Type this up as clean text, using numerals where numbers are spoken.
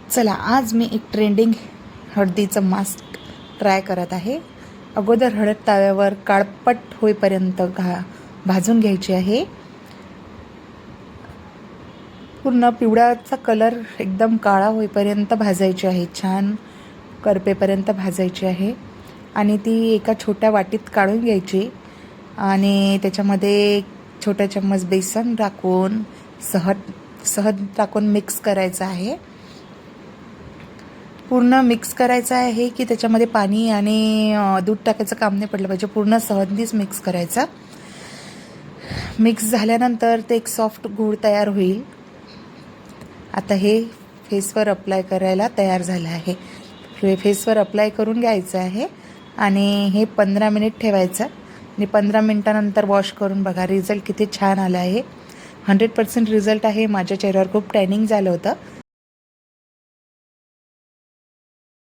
चला, आज मी एक ट्रेंडिंग हळदीचं मास्क ट्राय करत आहे. अगोदर हळद तव्यावर काळपट होईपर्यंत भाजून घ्यायची आहे. पूर्ण पिवळाचा कलर एकदम काळा होईपर्यंत भाजायची आहे. छान करपेपर्यंत भाजायची आहे आणि ती एका छोट्या वाटीत काढून घ्यायची आणि त्याच्यामध्ये छोटा चम्मच बेसन टाकून सहज टाकून मिक्स करायचं आहे. पूर्ण मिक्स करायचं आहे की त्याच्यामध्ये पाणी आणि दूध टाकायचं काम नाही पडलं पाहिजे. पूर्ण सहजनीच मिक्स करायचा. मिक्स झाल्यानंतर ते एक सॉफ्ट गूळ तयार होईल. आता हे फेसवर अप्लाय करायला तयार झालं आहे. फेसवर अप्लाय करून घ्यायचं आहे आणि हे 15 मिनिट ठेवायचं आणि 15 मिनिटानंतर वॉश करून बघा. रिझल्ट किती छान आला आहे. 100% रिझल्ट आहे. माझ्या चेहऱ्यावर खूप टॅनिंग झालं होतं.